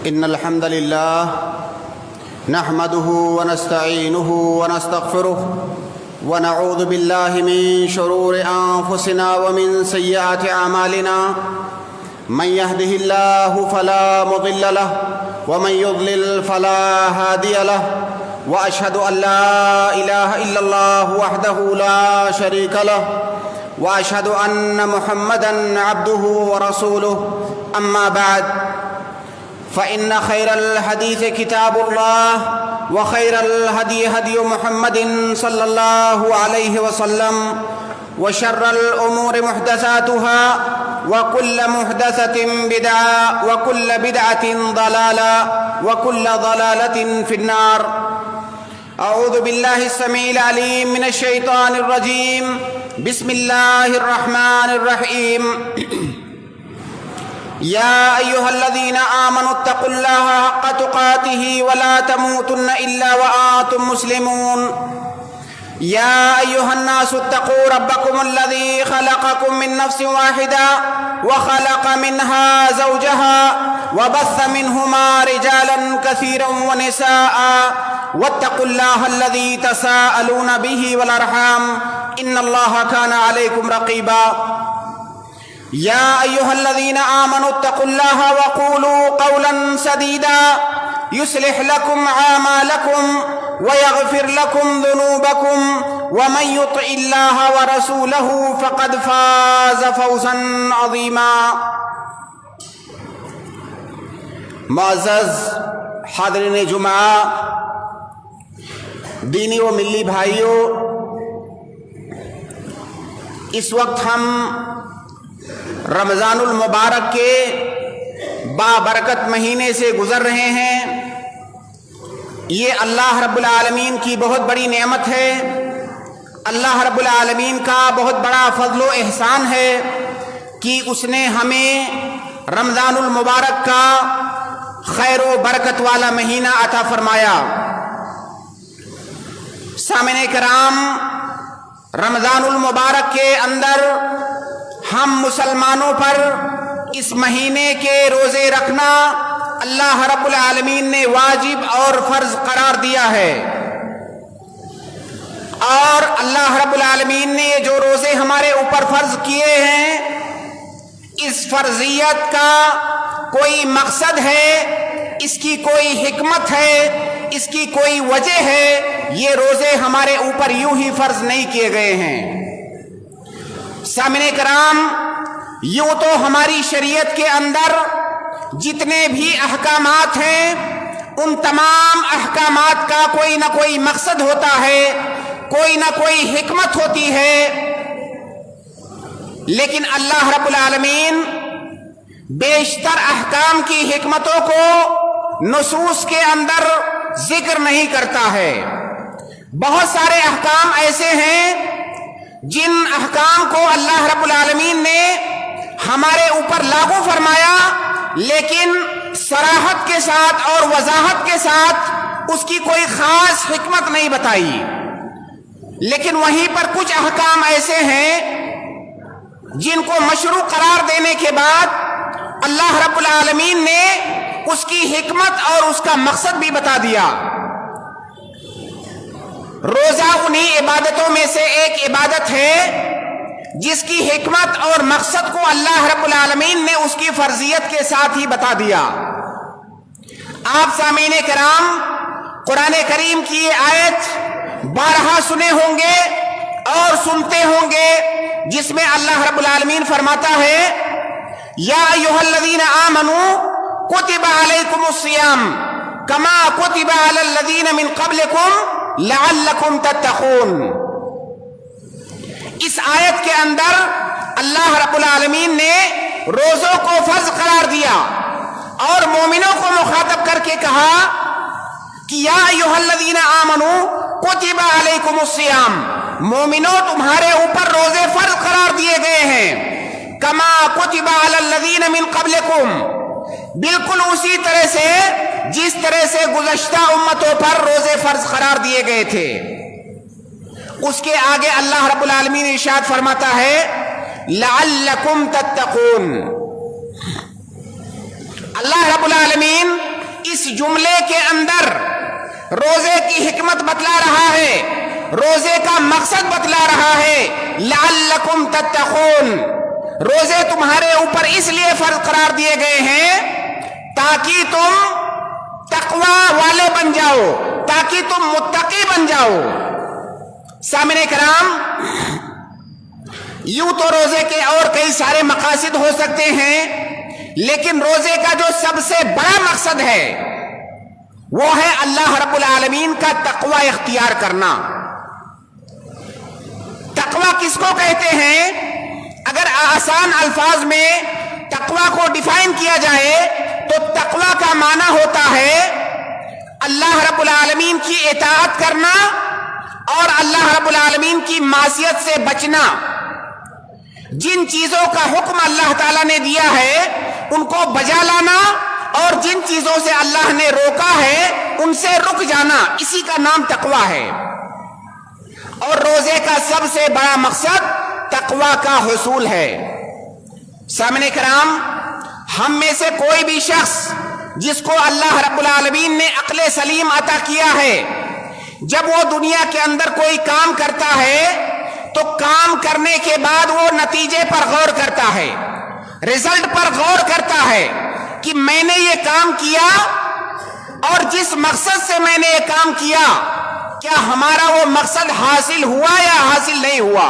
إن الحمد لله نحمده ونستعينه ونستغفره ونعوذ بالله من شرور أنفسنا ومن سيئات أعمالنا. من يهده الله فلا مضل له ومن يضلل فلا هادي له، وأشهد أن لا إله إلا الله وحده لا شريك له، وأشهد أن محمدًا عبده ورسوله. أما بعد، فإن خير الحديث كتاب الله، وخير الهدي هدي محمد صلى الله عليه وسلم، وشر الأمور محدثاتها، وكل محدثة بدعة، وكل بدعة ضلالة، وكل ضلالة في النار. أعوذ بالله السميع العليم من الشيطان الرجيم. بسم الله الرحمن الرحيم. يا أيها الذين آمنوا اتقوا الله حق تقاته ولا تموتن إلا وأنتم مسلمون. يا أيها الناس اتقوا ربكم الذي خلقكم من نفس واحدة وخلق منها زوجها وبث منهما رجالا كثيرا ونساء، واتقوا الله الذي تساءلون به والأرحام إن الله كان عليكم رقيبا. يا أيها الذين آمنوا اتقوا الله وقولوا قولا سديدا يصلح لكم أعمالكم ويغفر لكم ذنوبكم، ومن يطع الله ورسوله فقد فاز فوزا عظيما. معزز حاضرین جمعہ، دینی و ملی بھائیوں، اس وقت ہم رمضان المبارک کے بابرکت مہینے سے گزر رہے ہیں. یہ اللہ رب العالمین کی بہت بڑی نعمت ہے. اللہ رب العالمین کا بہت بڑا فضل و احسان ہے کہ اس نے ہمیں رمضان المبارک کا خیر و برکت والا مہینہ عطا فرمایا. سامعین کرام، رمضان المبارک کے اندر ہم مسلمانوں پر اس مہینے کے روزے رکھنا اللہ رب العالمین نے واجب اور فرض قرار دیا ہے. اور اللہ رب العالمین نے یہ جو روزے ہمارے اوپر فرض کیے ہیں، اس فرضیت کا کوئی مقصد ہے، اس کی کوئی حکمت ہے، اس کی کوئی وجہ ہے. یہ روزے ہمارے اوپر یوں ہی فرض نہیں کیے گئے ہیں. سامعین کرام، یوں تو ہماری شریعت کے اندر جتنے بھی احکامات ہیں، ان تمام احکامات کا کوئی نہ کوئی مقصد ہوتا ہے، کوئی نہ کوئی حکمت ہوتی ہے. لیکن اللہ رب العالمین بیشتر احکام کی حکمتوں کو نصوص کے اندر ذکر نہیں کرتا ہے. بہت سارے احکام ایسے ہیں جن احکام کو اللہ رب العالمین نے ہمارے اوپر لاگو فرمایا، لیکن صراحت کے ساتھ اور وضاحت کے ساتھ اس کی کوئی خاص حکمت نہیں بتائی. لیکن وہیں پر کچھ احکام ایسے ہیں جن کو مشروع قرار دینے کے بعد اللہ رب العالمین نے اس کی حکمت اور اس کا مقصد بھی بتا دیا. روزہ انہی عبادتوں میں سے ایک عبادت ہے جس کی حکمت اور مقصد کو اللہ رب العالمین نے اس کی فرضیت کے ساتھ ہی بتا دیا. آپ سامعین کرام، قرآن کریم کی یہ آیت بارہا سنے ہوں گے اور سنتے ہوں گے، جس میں اللہ رب العالمین فرماتا ہے: یا ایھا الذین آمنوا کتب علیکم الصیام کما کتب علی الذین من قبلکم لعلکم تتقون. اس آیت کے اندر اللہ رب العالمین نے روزوں کو فرض قرار دیا اور مومنوں کو مخاطب کر کے کہا کہ یا ایھا الذین آمنوا کتب علیکم الصیام، مومنوں تمہارے اوپر روزے فرض قرار دیے گئے ہیں. کما کتب علی الذین من قبلکم، بالکل اسی طرح سے جس طرح سے گزشتہ امتوں پر روزے فرض قرار دیے گئے تھے. اس کے آگے اللہ رب العالمین ارشاد فرماتا ہے لعلکم تتقون. اللہ رب العالمین اس جملے کے اندر روزے کی حکمت بتلا رہا ہے، روزے کا مقصد بتلا رہا ہے، لعلکم تتقون۔ روزے تمہارے اوپر اس لیے فرض قرار دیے گئے ہیں تاکہ تم تقوی والے بن جاؤ، تاکہ تم متقی بن جاؤ۔ سامعین کرام، یوں تو روزے کے اور کئی سارے مقاصد ہو سکتے ہیں، لیکن روزے کا جو سب سے بڑا مقصد ہے وہ ہے اللہ رب العالمین کا تقوی اختیار کرنا۔ تقوی کس کو کہتے ہیں؟ اگر آسان الفاظ میں تقوی کو ڈیفائن کیا جائے تو تقوی کا معنی ہوتا ہے اللہ رب العالمین کی اطاعت کرنا اور اللہ رب العالمین کی معصیت سے بچنا۔ جن چیزوں کا حکم اللہ تعالیٰ نے دیا ہے ان کو بجا لانا، اور جن چیزوں سے اللہ نے روکا ہے ان سے رک جانا، اسی کا نام تقوی ہے۔ اور روزے کا سب سے بڑا مقصد تقوی کا حصول ہے۔ سامعین کرام، ہم میں سے کوئی بھی شخص جس کو اللہ رب العالمین نے عقل سلیم عطا کیا ہے، جب وہ دنیا کے اندر کوئی کام کرتا ہے تو کام کرنے کے بعد وہ نتیجے پر غور کرتا ہے، رزلٹ پر غور کرتا ہے کہ میں نے یہ کام کیا اور جس مقصد سے میں نے یہ کام کیا، کیا ہمارا وہ مقصد حاصل ہوا یا حاصل نہیں ہوا۔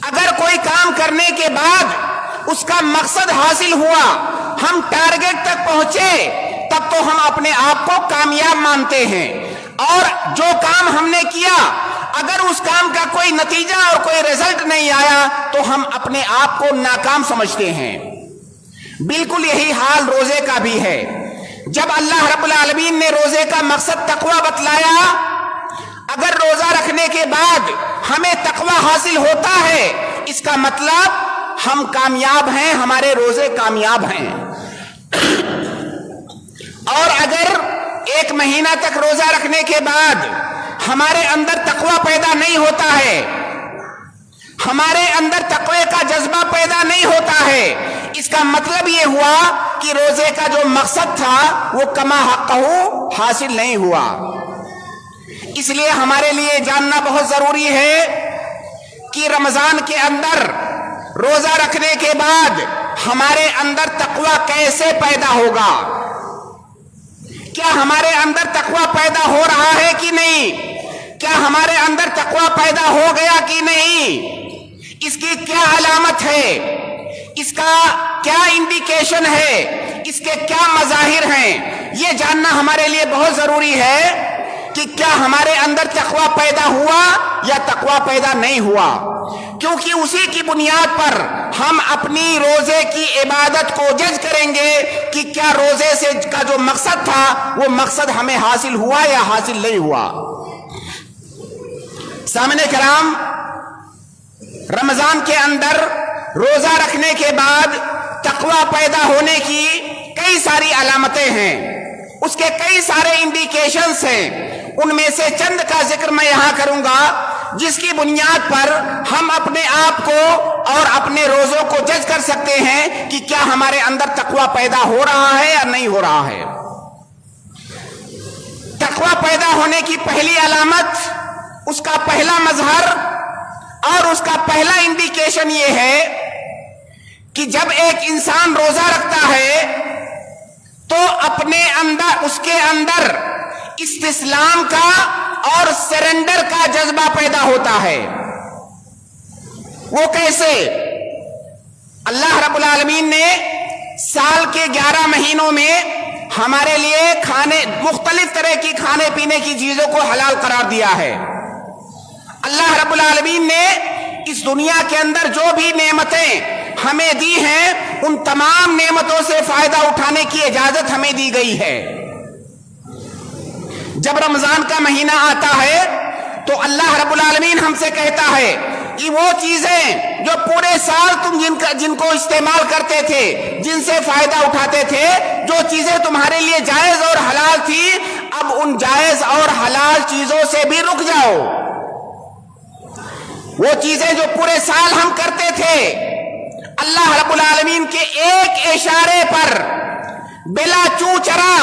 اگر کوئی کام کرنے کے بعد اس کا مقصد حاصل ہوا، ہم ٹارگٹ تک پہنچے، تب تو ہم اپنے آپ کو کامیاب مانتے ہیں، اور جو کام ہم نے کیا اگر اس کام کا کوئی نتیجہ اور کوئی رزلٹ نہیں آیا تو ہم اپنے آپ کو ناکام سمجھتے ہیں۔ بالکل یہی حال روزے کا بھی ہے۔ جب اللہ رب العالمین نے روزے کا مقصد تقوی بتلایا، اگر روزہ رکھنے کے بعد ہمیں تقوی حاصل ہوتا ہے، اس کا مطلب ہم کامیاب ہیں، ہمارے روزے کامیاب ہیں۔ اور اگر ایک مہینہ تک روزہ رکھنے کے بعد ہمارے اندر تقوی پیدا نہیں ہوتا ہے، ہمارے اندر تقوی کا جذبہ پیدا نہیں ہوتا ہے، اس کا مطلب یہ ہوا کہ روزے کا جو مقصد تھا وہ کما حقہ حاصل نہیں ہوا۔ اس لیے ہمارے لیے جاننا بہت ضروری ہے کہ رمضان کے اندر روزہ رکھنے کے بعد ہمارے اندر تقوی کیسے پیدا ہوگا، کیا ہمارے اندر تقوی پیدا ہو رہا ہے کہ نہیں، کیا ہمارے اندر تقوی پیدا ہو گیا کہ نہیں، اس کی کیا علامت ہے، اس کا کیا انڈیکیشن ہے، اس کے کیا مظاہر ہیں، یہ جاننا ہمارے لیے بہت ضروری ہے کہ کیا ہمارے اندر تقوی پیدا ہوا یا تقوی پیدا نہیں ہوا، کیونکہ اسی کی بنیاد پر ہم اپنی روزے کی عبادت کو جج کریں گے کہ کیا روزے سے کا جو مقصد تھا وہ مقصد ہمیں حاصل ہوا یا حاصل نہیں ہوا۔ سامعین کرام، رمضان کے اندر روزہ رکھنے کے بعد تقوی پیدا ہونے کی کئی ساری علامتیں ہیں، اس کے کئی سارے انڈیکیشنز ہیں، ان میں سے چند کا ذکر میں یہاں کروں گا جس کی بنیاد پر ہم اپنے آپ کو اور اپنے روزوں کو جج کر سکتے ہیں کہ کیا ہمارے اندر تقوی پیدا ہو رہا ہے یا نہیں ہو رہا ہے۔ تقوی پیدا ہونے کی پہلی علامت، اس کا پہلا مظہر اور اس کا پہلا انڈیکیشن یہ ہے کہ جب ایک انسان روزہ رکھتا ہے تو اپنے اندر، اس کے اندر استسلام کا اور سرنڈر کا جذبہ پیدا ہوتا ہے۔ وہ کیسے؟ اللہ رب العالمین نے سال کے 11 مہینوں میں ہمارے لیے مختلف طرح کی کھانے پینے کی چیزوں کو حلال قرار دیا ہے۔ اللہ رب العالمین نے اس دنیا کے اندر جو بھی نعمتیں ہمیں دی ہیں ان تمام نعمتوں سے فائدہ اٹھانے کی اجازت ہمیں دی گئی ہے۔ جب رمضان کا مہینہ آتا ہے تو اللہ رب العالمین ہم سے کہتا ہے کہ وہ چیزیں جو پورے سال تم جن کو استعمال کرتے تھے، جن سے فائدہ اٹھاتے تھے، جو چیزیں تمہارے لیے جائز اور حلال تھی، اب ان جائز اور حلال چیزوں سے بھی رک جاؤ۔ وہ چیزیں جو پورے سال ہم کرتے تھے، اللہ رب العالمین کے ایک اشارے پر بلا چوں چرا،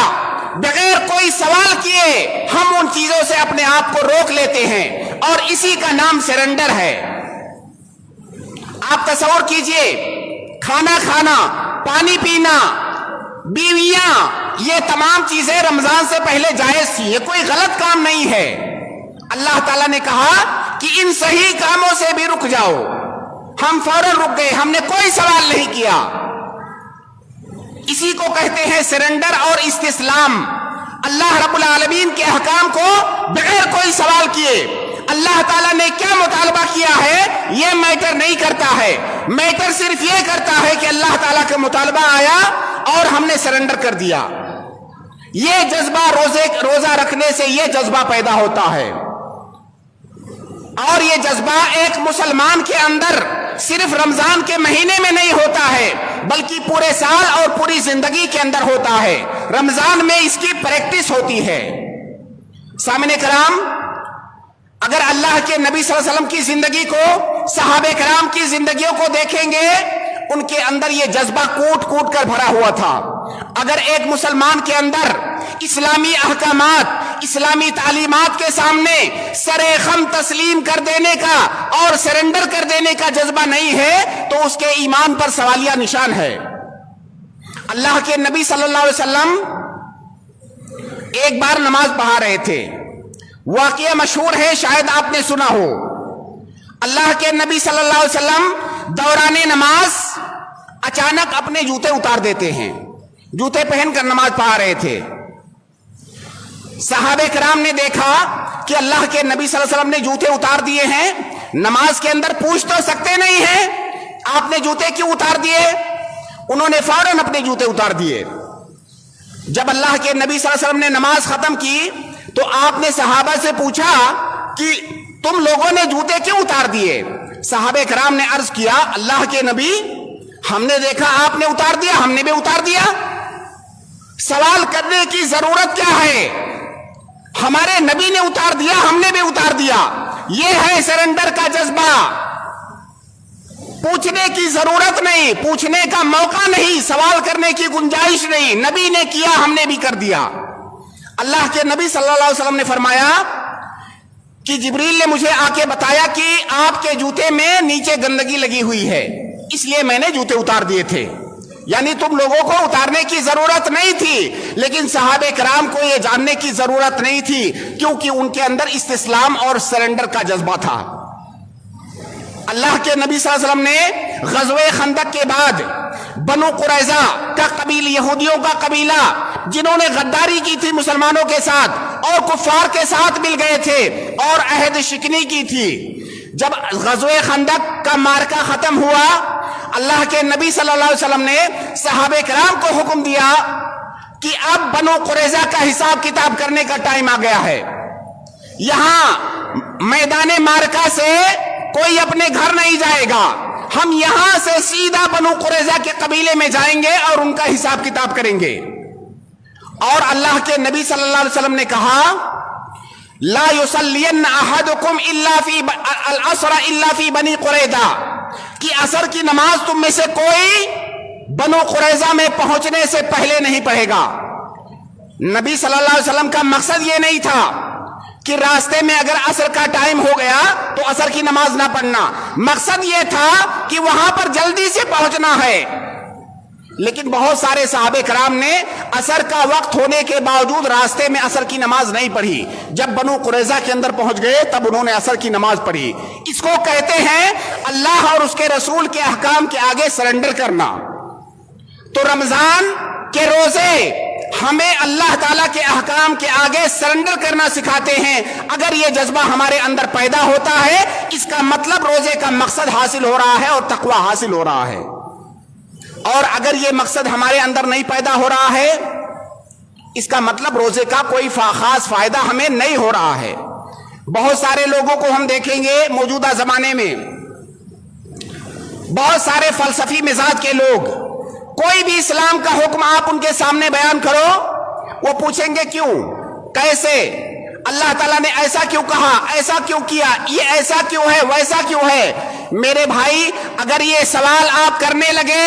بغیر کوئی سوال کیے ہم ان چیزوں سے اپنے آپ کو روک لیتے ہیں، اور اسی کا نام سرنڈر ہے۔ آپ تصور کیجئے، کھانا کھانا، پانی پینا، بیویاں، یہ تمام چیزیں رمضان سے پہلے جائز تھی، یہ کوئی غلط کام نہیں ہے۔ اللہ تعالیٰ نے کہا کہ ان صحیح کاموں سے بھی رک جاؤ، ہم فوراً رک گئے، ہم نے کوئی سوال نہیں کیا۔ اسی کو کہتے ہیں سرنڈر اور استسلام۔ اللہ رب العالمین کے احکام کو بغیر کوئی سوال کیے اللہ تعالیٰ نے کیا مطالبہ کیا ہے یہ میٹر نہیں کرتا ہے، میٹر صرف یہ کرتا ہے کہ اللہ تعالیٰ کا مطالبہ آیا اور ہم نے سرنڈر کر دیا۔ یہ جذبہ روزہ رکھنے سے یہ جذبہ پیدا ہوتا ہے، اور یہ جذبہ ایک مسلمان کے اندر صرف رمضان کے مہینے میں نہیں ہوتا ہے بلکہ پورے سال اور پوری زندگی کے اندر ہوتا ہے۔ رمضان میں اس کی پریکٹس ہوتی ہے۔ سامعین کرام، اگر اللہ کے نبی صلی اللہ علیہ وسلم کی زندگی کو، صحابہ کرام کی زندگیوں کو دیکھیں گے، ان کے اندر یہ جذبہ کوٹ کوٹ کر بھرا ہوا تھا۔ اگر ایک مسلمان کے اندر اسلامی احکامات، اسلامی تعلیمات کے سامنے سر خم تسلیم کر دینے کا اور سرنڈر کر دینے کا جذبہ نہیں ہے تو اس کے ایمان پر سوالیہ نشان ہے۔ اللہ کے نبی صلی اللہ علیہ وسلم ایک بار نماز پڑھا رہے تھے، واقعہ مشہور ہے، شاید آپ نے سنا ہو۔ اللہ کے نبی صلی اللہ علیہ وسلم دوران نماز اچانک اپنے جوتے اتار دیتے ہیں، جوتے پہن کر نماز پڑھا رہے تھے۔ صحابہ کرام نے دیکھا کہ اللہ کے نبی صلی اللہ علیہ وسلم نے جوتے اتار دیے ہیں، نماز کے اندر پوچھ تو سکتے نہیں ہیں آپ نے جوتے کیوں اتار دیے؟ انہوں نے فوراً اپنے جوتے اتار دیے۔ جب اللہ کے نبی صلی اللہ علیہ وسلم نے نماز ختم کی تو آپ نے صحابہ سے پوچھا کہ تم لوگوں نے جوتے کیوں اتار دیے؟ صحابہ کرام نے عرض کیا، اللہ کے نبی، ہم نے دیکھا آپ نے اتار دیا، ہم نے بھی اتار دیا۔ سوال کرنے کی ضرورت کیا ہے؟ ہمارے نبی نے اتار دیا، ہم نے بھی اتار دیا۔ یہ ہے سرنڈر کا جذبہ۔ پوچھنے کی ضرورت نہیں، پوچھنے کا موقع نہیں، سوال کرنے کی گنجائش نہیں، نبی نے کیا، ہم نے بھی کر دیا۔ اللہ کے نبی صلی اللہ علیہ وسلم نے فرمایا کہ جبریل نے مجھے آ کے بتایا کہ آپ کے جوتے میں نیچے گندگی لگی ہوئی ہے، اس لیے میں نے جوتے اتار دیے تھے۔ یعنی تم لوگوں کو اتارنے کی ضرورت نہیں تھی، لیکن صحابہ کرام کو یہ جاننے کی ضرورت نہیں تھی کیونکہ ان کے اندر استسلام اور سرنڈر کا جذبہ تھا۔ اللہ کے نبی صلی اللہ علیہ وسلم نے غزوہ خندق کے بعد بنو قریظہ کا قبیلہ، یہودیوں کا قبیلہ جنہوں نے غداری کی تھی مسلمانوں کے ساتھ اور کفار کے ساتھ مل گئے تھے اور عہد شکنی کی تھی، جب غزوہ خندق کا معرکہ ختم ہوا، اللہ کے نبی صلی اللہ علیہ وسلم نے صحابہ کرام کو حکم دیا کہ اب بنو قریظہ کا حساب کتاب کرنے کا ٹائم آ گیا ہے۔ یہاں میدان معرکہ سے کوئی اپنے گھر نہیں جائے گا، ہم یہاں سے سیدھا بنو قریظہ کے قبیلے میں جائیں گے اور ان کا حساب کتاب کریں گے۔ اور اللہ کے نبی صلی اللہ علیہ وسلم نے کہا، لا یصلین احدکم الا فی العصر الا فی بنی قریظہ، کہ عصر کی نماز تم میں سے کوئی بنو قریظہ میں پہنچنے سے پہلے نہیں پڑھے گا۔ نبی صلی اللہ علیہ وسلم کا مقصد یہ نہیں تھا کہ راستے میں اگر عصر کا ٹائم ہو گیا تو عصر کی نماز نہ پڑھنا، مقصد یہ تھا کہ وہاں پر جلدی سے پہنچنا ہے۔ لیکن بہت سارے صحابہ کرام نے عصر کا وقت ہونے کے باوجود راستے میں عصر کی نماز نہیں پڑھی، جب بنو قریظہ کے اندر پہنچ گئے تب انہوں نے عصر کی نماز پڑھی۔ اس کو کہتے ہیں اللہ اور اس کے رسول کے احکام کے آگے سرنڈر کرنا۔ تو رمضان کے روزے ہمیں اللہ تعالیٰ کے احکام کے آگے سرنڈر کرنا سکھاتے ہیں۔ اگر یہ جذبہ ہمارے اندر پیدا ہوتا ہے، اس کا مطلب روزے کا مقصد حاصل ہو رہا ہے اور تقوی حاصل ہو رہا ہے۔ اور اگر یہ مقصد ہمارے اندر نہیں پیدا ہو رہا ہے، اس کا مطلب روزے کا کوئی خاص فائدہ ہمیں نہیں ہو رہا ہے۔ بہت سارے لوگوں کو ہم دیکھیں گے موجودہ زمانے میں، بہت سارے فلسفی مزاج کے لوگ، کوئی بھی اسلام کا حکم آپ ان کے سامنے بیان کرو، وہ پوچھیں گے کیوں، کیسے، اللہ تعالیٰ نے ایسا کیوں کہا، ایسا کیوں کیا، یہ ایسا کیوں ہے، ویسا کیوں ہے۔ میرے بھائی، اگر یہ سوال آپ کرنے لگے،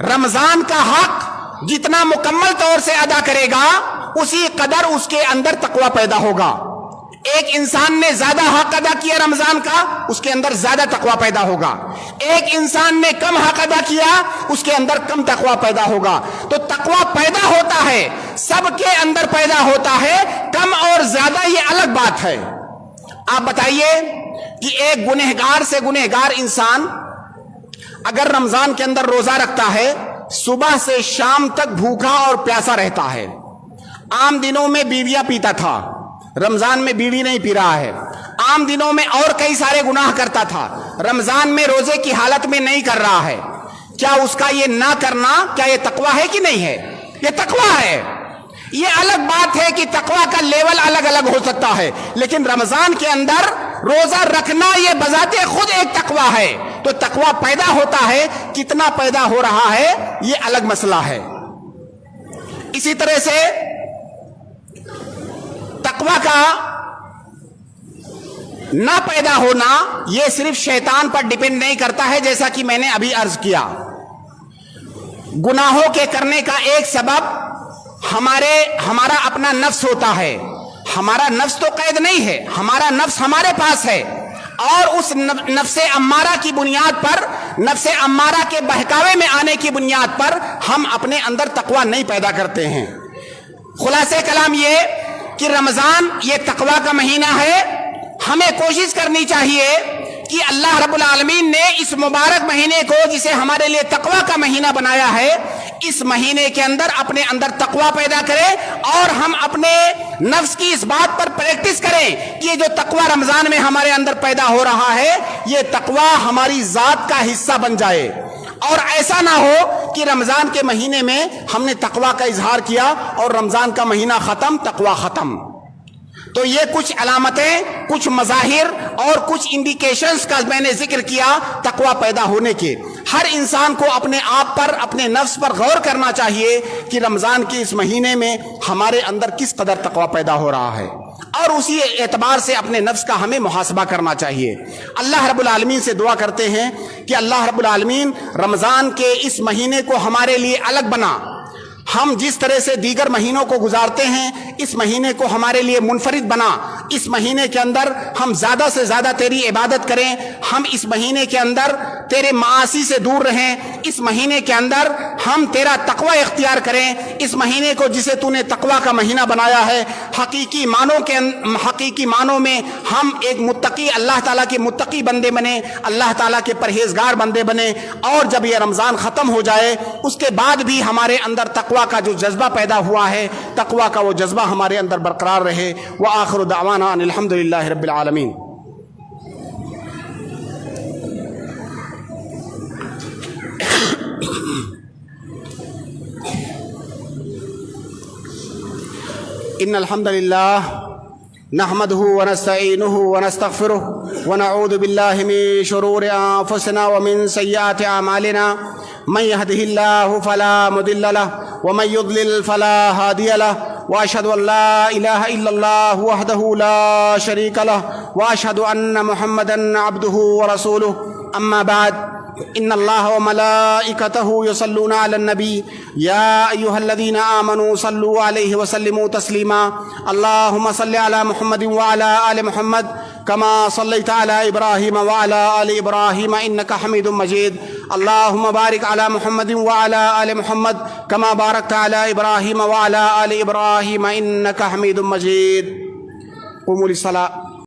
رمضان کا حق جتنا مکمل طور سے ادا کرے گا اسی قدر اس کے اندر تقوی پیدا ہوگا. ایک انسان نے زیادہ حق ادا کیا رمضان کا، اس کے اندر زیادہ تقوی پیدا ہوگا. ایک انسان نے کم حق ادا کیا، اس کے اندر کم تقوی پیدا ہوگا. تو تقوی پیدا ہوتا ہے، سب کے اندر پیدا ہوتا ہے، کم اور زیادہ یہ الگ بات ہے. آپ بتائیے کہ ایک گنہگار سے گنہگار انسان اگر رمضان کے اندر روزہ رکھتا ہے، صبح سے شام تک بھوکا اور پیاسا رہتا ہے. عام دنوں میں بیویاں پیتا تھا، رمضان میں بیوی نہیں پی رہا ہے. عام دنوں میں اور کئی سارے گناہ کرتا تھا، رمضان میں روزے کی حالت میں نہیں کر رہا ہے. کیا اس کا یہ نہ کرنا کیا یہ تقوی ہے کہ نہیں ہے؟ یہ تقوی ہے. یہ الگ بات ہے کہ تقوی کا لیول الگ الگ ہو سکتا ہے، لیکن رمضان کے اندر روزہ رکھنا یہ بذات خود ایک تقوی ہے. تو تقوی پیدا ہوتا ہے، کتنا پیدا ہو رہا ہے یہ الگ مسئلہ ہے. اسی طرح سے تقوی کا نہ پیدا ہونا یہ صرف شیطان پر ڈیپینڈ نہیں کرتا ہے، جیسا کہ میں نے ابھی عرض کیا. گناہوں کے کرنے کا ایک سبب ہمارا اپنا نفس ہوتا ہے. ہمارا نفس تو قید نہیں ہے، ہمارا نفس ہمارے پاس ہے، اور اس نفس امارہ کی بنیاد پر، نفس امارہ کے بہکاوے میں آنے کی بنیاد پر ہم اپنے اندر تقوی نہیں پیدا کرتے ہیں. خلاصہ کلام یہ کہ رمضان یہ تقوی کا مہینہ ہے. ہمیں کوشش کرنی چاہیے کہ اللہ رب العالمین نے اس مبارک مہینے کو، جسے ہمارے لیے تقوی کا مہینہ بنایا ہے، اس مہینے کے اندر اپنے اندر تقوی پیدا کرے، اور ہم اپنے نفس کی اس بات پر پریکٹس کریں کہ یہ جو تقوی رمضان میں ہمارے اندر پیدا ہو رہا ہے یہ تقوی ہماری ذات کا حصہ بن جائے. اور ایسا نہ ہو کہ رمضان کے مہینے میں ہم نے تقوی کا اظہار کیا اور رمضان کا مہینہ ختم، تقوی ختم. تو یہ کچھ علامتیں، کچھ مظاہر اور کچھ انڈیکیشنز کا میں نے ذکر کیا تقوی پیدا ہونے کے. ہر انسان کو اپنے آپ پر، اپنے نفس پر غور کرنا چاہیے کہ رمضان کے اس مہینے میں ہمارے اندر کس قدر تقوی پیدا ہو رہا ہے، اور اسی اعتبار سے اپنے نفس کا ہمیں محاسبہ کرنا چاہیے. اللہ رب العالمین سے دعا کرتے ہیں کہ اللہ رب العالمین رمضان کے اس مہینے کو ہمارے لیے الگ بنا. ہم جس طرح سے دیگر مہینوں کو گزارتے ہیں اس مہینے کو ہمارے لیے منفرد بنا. اس مہینے کے اندر ہم زیادہ سے زیادہ تیری عبادت کریں، ہم اس مہینے کے اندر تیرے معاصی سے دور رہیں، اس مہینے کے اندر ہم تیرا تقوی اختیار کریں. اس مہینے کو جسے تو نے تقوی کا مہینہ بنایا ہے، حقیقی معنوں میں ہم ایک متقی، اللہ تعالیٰ کے متقی بندے بنے، اللہ تعالیٰ کے پرہیزگار بندے بنے. اور جب یہ رمضان ختم ہو جائے اس کے بعد بھی ہمارے اندر تقوی کا جو جذبہ پیدا ہوا ہے، تقوی کا وہ جذبہ ہمارے اندر برقرار رہے. وآخر دعوانا ان الحمد للہ رب العالمین. ان الحمد للہ نحمده ونستعینه ونستغفره ونعوذ باللہ من شرور انفسنا ومن سیئات اعمالنا. من يهده الله فلا مضل له ومن يضلل فلا هادي له. واشهد ان لا اله الا الله وحده لا شريك له واشهد ان محمدا عبده ورسوله. اما بعد، ان الله وملائكته يصلون على النبي يا ايها الذين امنوا صلوا عليه وسلموا تسليما. اللهم صل على محمد وعلى ال محمد كما صليت على ابراهيم وعلى ال ابراهيم انك حميد مجيد. اللهم بارك على محمد وعلى ال محمد كما باركت على ابراهيم وعلى ال ابراهيم انك حميد مجيد. قوموا للصلاة.